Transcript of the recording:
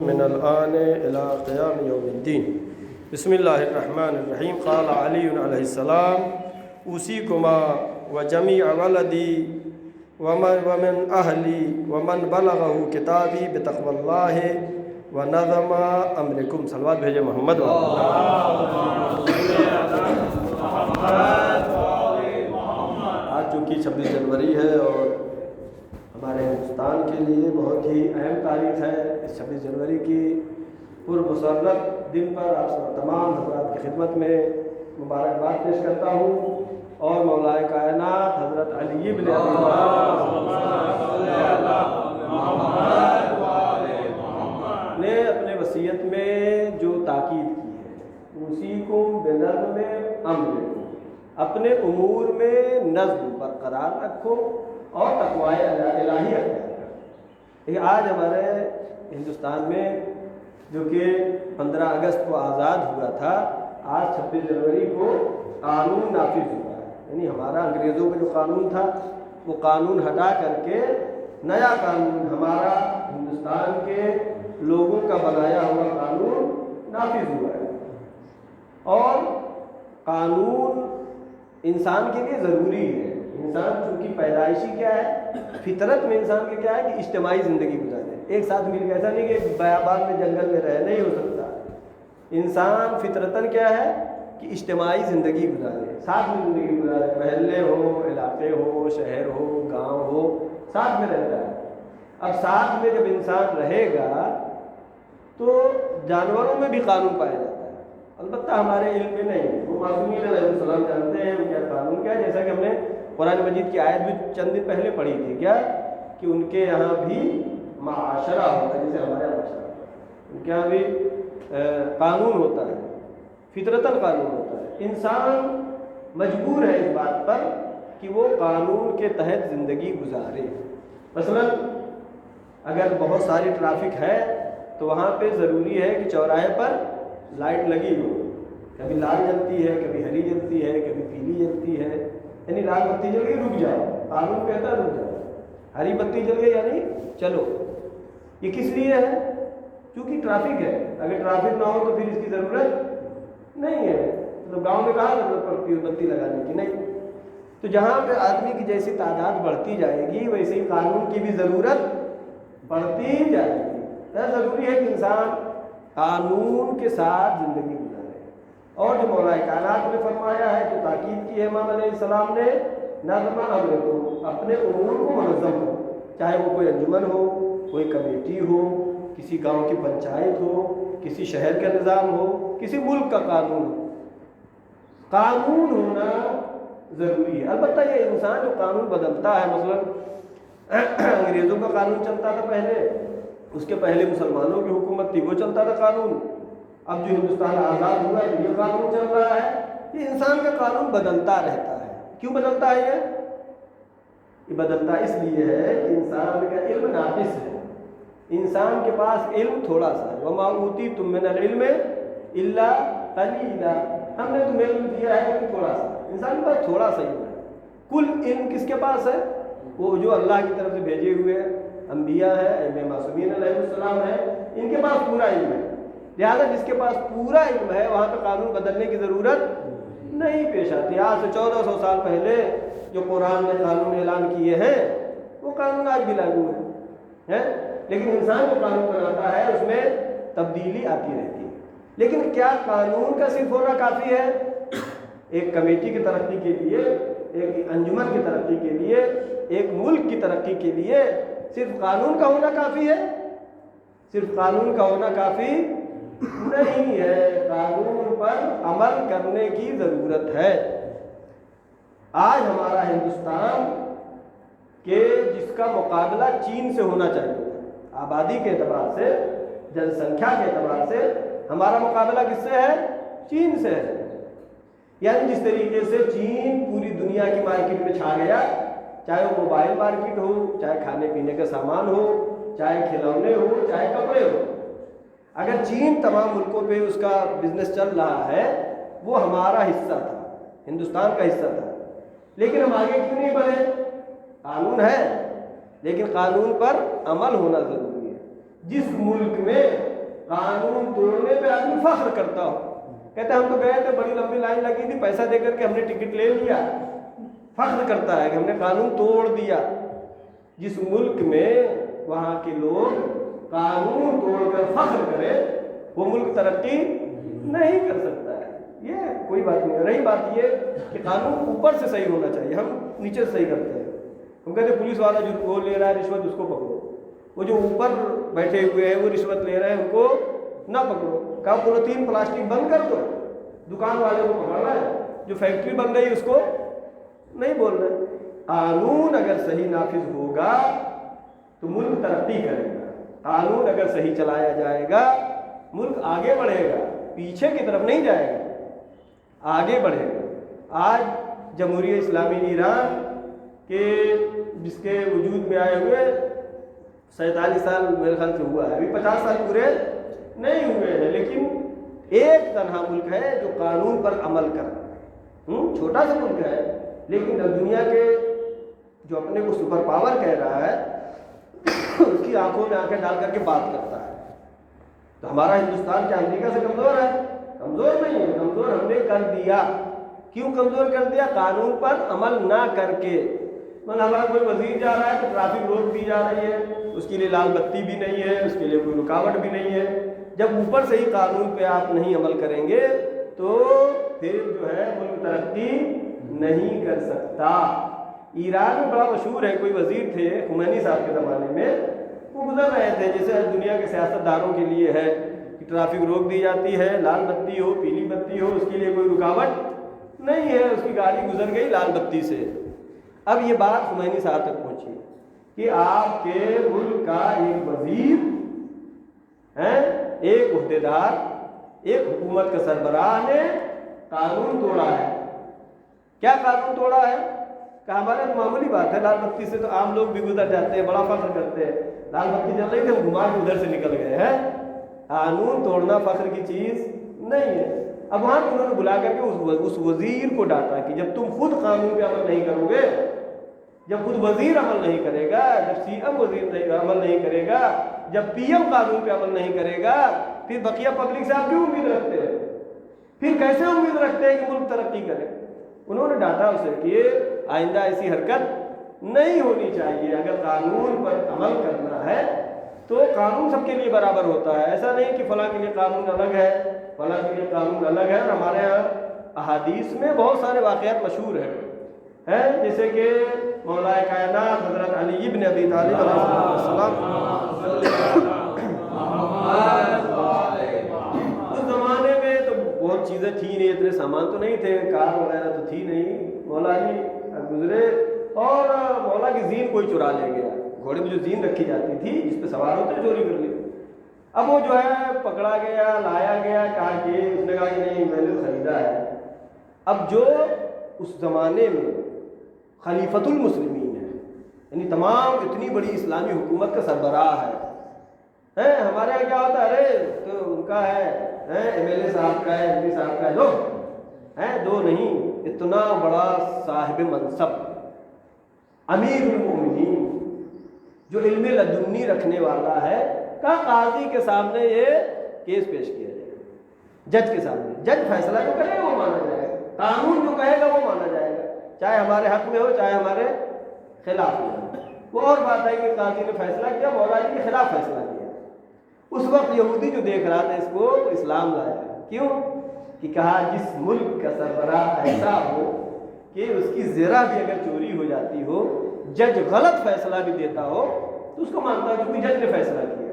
من الآن إلى قيام يوم الدين. بسم الله الرحمن الرحيم. قال علي عليه السلام: أوصيكما وجميع ولدي ومن أهلي ومن بلغه كتابي بتقوى الله ونظم أمركم. صلوات بھیجے محمد. آج چونکہ 26 جنوری ہے اور ہمارے ہندوستان کے لیے بہت ہی اہم تاریخ ہے. اس 26 جنوری کی پرمسرت دن پر آپ سب تمام حضرات کی خدمت میں مبارکباد پیش کرتا ہوں اور مولائے کائنات حضرت علی بن ابی طالب نے اپنے وصیت میں جو تاکید کی ہے، اوصیکم بنظم امرکم، اپنے امور میں نظم برقرار رکھو اور تقوی الہی اختیار کرو. آج ہمارے ہندوستان میں جو کہ 15 اگست کو آزاد ہوا تھا، آج 26 جنوری کو قانون نافذ ہوا ہے. یعنی ہمارا انگریزوں کا جو قانون تھا وہ قانون ہٹا کر کے نیا قانون ہمارا ہندوستان کے لوگوں کا بنایا ہوا قانون نافذ ہوا ہے. اور قانون انسان کے لیے ضروری ہے. انسان چونکہ پیدائشی کیا ہے، فطرت میں انسان کے کیا ہے کہ اجتماعی زندگی گزارے، ایک ساتھ مل کے. ایسا نہیں کہ بیابان میں جنگل میں رہے، نہیں ہو سکتا. انسان فطرتاً کیا ہے کہ اجتماعی زندگی گزارے، ساتھ میں زندگی گزارے. محلے ہو، علاقے ہو، شہر ہو، گاؤں ہو، ساتھ میں رہتا ہے. اب ساتھ میں جب انسان رہے گا تو جانوروں میں بھی قانون پایا جاتا ہے. البتہ ہمارے علم میں نہیں. وہ معصومین علیہ السلام جانتے ہیں ان کا قانون کیا ہے. جیسا کہ ہم نے قرآن مجید کی آیت بھی چند دن پہلے پڑھی تھی، کیا کہ ان کے یہاں بھی معاشرہ ہوتا ہے، جیسے ہمارے یہاں معاشرہ ہوتا ہے. ان کے یہاں بھی قانون ہوتا ہے، فطرتاً قانون ہوتا ہے. انسان مجبور ہے اس بات پر کہ وہ قانون کے تحت زندگی گزارے. مثلا اگر بہت ساری ٹریفک ہے تو وہاں پہ ضروری ہے کہ چوراہے پر لائٹ لگی ہو. کبھی لال جلتی ہے، کبھی ہری جلتی ہے، کبھی پیلی جلتی ہے. یعنی لال بتی جل گئی رک جاؤ، قانون کہتا ہے رک جاؤ. ہری بتی جل گئی یعنی چلو. یہ کس لیے ہے؟ کیونکہ ٹریفک ہے. اگر ٹریفک نہ ہو تو پھر اس کی ضرورت نہیں ہے. تو گاؤں میں کہاں ضرورت پڑتی ہے بتی لگانے کی؟ نہیں. تو جہاں پہ آدمی کی جیسی تعداد بڑھتی جائے گی ویسے ہی قانون کی بھی ضرورت بڑھتی جائے گی. ضروری ہے کہ انسان قانون کے ساتھ زندگی گزارے. اور جو مولائے کائنات نے فرمایا ہے، جو تاکید کی ہے امام علیہ السلام نے، نظم امرکم، اپنے امور کو منظم ہو. چاہے وہ کوئی انجمن ہو، کوئی کمیٹی ہو، کسی گاؤں کی پنچایت ہو، کسی شہر کا نظام ہو، کسی ملک کا قانون ہو. قانون ہونا ضروری ہے. البتہ یہ انسان جو قانون بدلتا ہے، مثلا انگریزوں کا قانون چلتا تھا پہلے، اس کے پہلے مسلمانوں کی حکومت تھی، وہ چلتا تھا قانون. اب جو ہندوستان آزاد ہوا ہے یہ قانون چل رہا ہے. یہ انسان کا قانون بدلتا رہتا ہے. کیوں بدلتا ہے؟ یہ بدلتا اس لیے ہے کہ انسان کا علم ناقص ہے. انسان کے پاس علم تھوڑا سا ہے. وَمَا أُوتِيتُم مِّنَ الْعِلْمِ إِلَّا قَلِيلًا، ہم نے تمہیں علم دیا ہے لیکن تھوڑا سا. انسان کے پاس تھوڑا سا علم ہے. کل علم کس کے پاس ہے؟ وہ جو اللہ کی طرف سے بھیجے ہوئے انبیاء ہیں، ائمہ معصومین علیہ السلام ہیں، ان کے پاس پورا علم ہے. لہٰذا جس کے پاس پورا علم ہے وہاں پہ قانون بدلنے کی ضرورت نہیں پیش آتی. آج سے 1400 سال پہلے جو قرآن نے قانون اعلان کیے ہیں وہ قانون آج بھی لاگو ہے. لیکن انسان جو قانون بناتا ہے اس میں تبدیلی آتی رہتی ہے. لیکن کیا قانون کا صرف ہونا کافی ہے؟ ایک کمیٹی کی ترقی کے لیے، ایک انجمن کی ترقی کے لیے، ایک ملک کی ترقی کے لیے صرف قانون کا ہونا کافی ہے؟ صرف قانون کا ہونا کافی نہیں ہے. قانون پر عمل کرنے کی ضرورت ہے. آج ہمارا ہندوستان کہ جس کا مقابلہ چین سے ہونا چاہیے تھا، آبادی کے اعتبار سے، جن سنکھیا کے اعتبار سے ہمارا مقابلہ کس سے ہے؟ چین سے ہے. یعنی جس طریقے سے چین پوری دنیا کی مارکیٹ میں چھا گیا، چاہے وہ موبائل مارکیٹ ہو، چاہے کھانے پینے کا سامان ہو، چاہے کھلونے ہو، چاہے کپڑے ہو. اگر چین تمام ملکوں پہ اس کا بزنس چل رہا ہے، وہ ہمارا حصہ تھا، ہندوستان کا حصہ تھا. لیکن ہم آگے کیوں نہیں بڑھے؟ قانون ہے لیکن قانون پر عمل ہونا ضروری ہے. جس ملک میں قانون توڑنے پہ آدمی فخر کرتا ہو، کہتا ہے ہم تو گئے تھے، بڑی لمبی لائن لگی تھی، پیسہ دے کر کے ہم نے ٹکٹ لے لیا، فخر کرتا ہے کہ ہم نے قانون توڑ دیا۔ جس ملک میں وہاں کے لوگ قانون توڑ کر فخر کرے وہ ملک ترقی نہیں کر سکتا ہے۔ یہ کوئی بات نہیں ہے۔ رہی بات یہ کہ قانون اوپر سے صحیح ہونا چاہیے، ہم نیچے سے صحیح کرتے ہیں۔ ہم کہتے ہیں پولیس والا جو وہ لے رہا ہے رشوت اس کو پکڑو، وہ جو اوپر بیٹھے ہوئے ہیں وہ رشوت لے رہے ہیں ان کو نہ پکڑو۔ کہا پولیتھین پلاسٹک بند کر دو، دکان والے کو پکڑ رہا ہے، جو فیکٹری بن رہی ہے اس کو نہیں بول رہے۔ قانون اگر صحیح نافذ ہوگا تو ملک ترقی کرے گا، قانون اگر صحیح چلایا جائے گا ملک آگے بڑھے گا، پیچھے کی طرف نہیں جائے گا، آگے بڑھے گا۔ آج جمہوریہ اسلامی ایران کے جس کے وجود میں آئے ہوئے 47 سال میرے خیال سے ہوا ہے، ابھی 50 سال پورے نہیں ہوئے ہیں، لیکن ایک تنہا ملک ہے جو قانون پر عمل کر رہا ہے۔ چھوٹا سا ملک ہے لیکن دنیا کے جو اپنے کو سپر پاور کہہ رہا ہے اس کی آنکھوں میں آنکھیں ڈال کر کے بات کرتا ہے۔ تو ہمارا ہندوستان کیا امریکہ سے کمزور ہے؟ کمزور نہیں ہے، کمزور ہم نے کر دیا۔ کیوں کمزور کر دیا؟ قانون پر عمل نہ کر کے۔ مطلب ہمارا کوئی وزیر جا رہا ہے تو ٹریفک روک دی جا رہی ہے، اس کے لیے لال بتی بھی نہیں ہے، اس کے لیے کوئی رکاوٹ بھی نہیں ہے۔ جب اوپر سے ہی قانون پہ آپ نہیں عمل کریں گے تو پھر جو ہے ملک ترقی نہیں کر سکتا۔ ایران میں بڑا مشہور ہے، کوئی وزیر تھے خمینی صاحب کے زمانے میں، وہ گزر رہے تھے، جیسے دنیا کے سیاست داروں کے لیے ہے کہ ٹریفک روک دی جاتی ہے، لال بتی ہو پیلی بتی ہو اس کے لیے کوئی رکاوٹ نہیں ہے، اس کی گاڑی گزر گئی لال بتی سے۔ اب یہ بات خمینی صاحب تک پہنچی کہ آپ کے ملک کا ایک وزیر ہے، ایک عہدیدار، ایک حکومت کا سربراہ نے قانون توڑا ہے۔ کیا قانون توڑا ہے؟ کہ ہمارے معمولی بات ہے، لال بتی سے تو عام لوگ بھی گزر جاتے ہیں، بڑا فخر کرتے ہیں، لال بتی چل رہی تھی ہم گھما کے ادھر سے نکل گئے ہیں۔ قانون توڑنا فخر کی چیز نہیں ہے۔ اب وہاں انہوں نے بلا کر کے اس وزیر کو ڈانٹا کہ جب تم خود قانون پہ عمل نہیں کرو گے، جب خود وزیر عمل نہیں کرے گا، جب سی ایم وزیر عمل نہیں کرے گا، جب پی ایم قانون پہ عمل نہیں کرے گا، پھر بقیہ پبلک سے آپ کیوں امید رکھتے ہیں؟ پھر کیسے امید رکھتے ہیں کہ ملک ترقی کرے؟ انہوں نے ڈانٹا اسے کہ آئندہ ایسی حرکت نہیں ہونی چاہیے، اگر قانون پر عمل کرنا ہے تو قانون سب کے لیے برابر ہوتا ہے، ایسا نہیں کہ فلاں کے لیے قانون الگ ہے فلاں کے لیے قانون الگ ہے۔ ہمارے یہاں احادیث میں بہت سارے واقعات مشہور ہیں، جیسے کہ مولا کائنات حضرت علی ابن ابی طالب علیہ السلام اس زمانے میں تو بہت چیزیں تھیں نہیں، اتنے سامان تو نہیں تھے، کار وغیرہ تو تھی نہیں، مولا علی گزرے اور مولا کی زین کوئی چرا لے گیا، گھوڑے میں جو زین رکھی جاتی تھی جس پہ سوار ہوتے چوری کر لی۔ اب وہ جو ہے پکڑا گیا، لایا گیا، کہا کہ اس نے کہا کہ نہیں میں نے خریدا ہے۔ اب جو اس زمانے میں خلیفۃ المسلمین ہے، یعنی تمام اتنی بڑی اسلامی حکومت کا سربراہ ہے، ہمارے یہاں کیا ہوتا ہے، ارے تو ان کا ہے، ایم ایل اے صاحب کا ہے، ایم پی صاحب کا ہے، دو نہیں، اتنا بڑا صاحب منصب امیر المومنین جو علم لدنی رکھنے والا ہے، کا قاضی کے سامنے یہ کیس پیش کیا جائے، جج کے سامنے، جج فیصلہ جو کرے گا وہ مانا جائے گا، قانون جو کہے گا وہ مانا جائے گا، چاہے ہمارے حق میں ہو چاہے ہمارے خلاف ہو۔ وہ اور بات ہے کہ قاضی نے فیصلہ کیا، مولا علی کے خلاف فیصلہ کیا، اس وقت یہودی جو دیکھ رہا تھا اس کو اسلام لایا۔ کیوں؟ کہ کہا جس ملک کا سربراہ ایسا ہو کہ اس کی ذرا بھی اگر چوری ہو جاتی ہو، جج غلط فیصلہ بھی دیتا ہو تو اس کو مانتا ہے کیونکہ جج نے فیصلہ کیا۔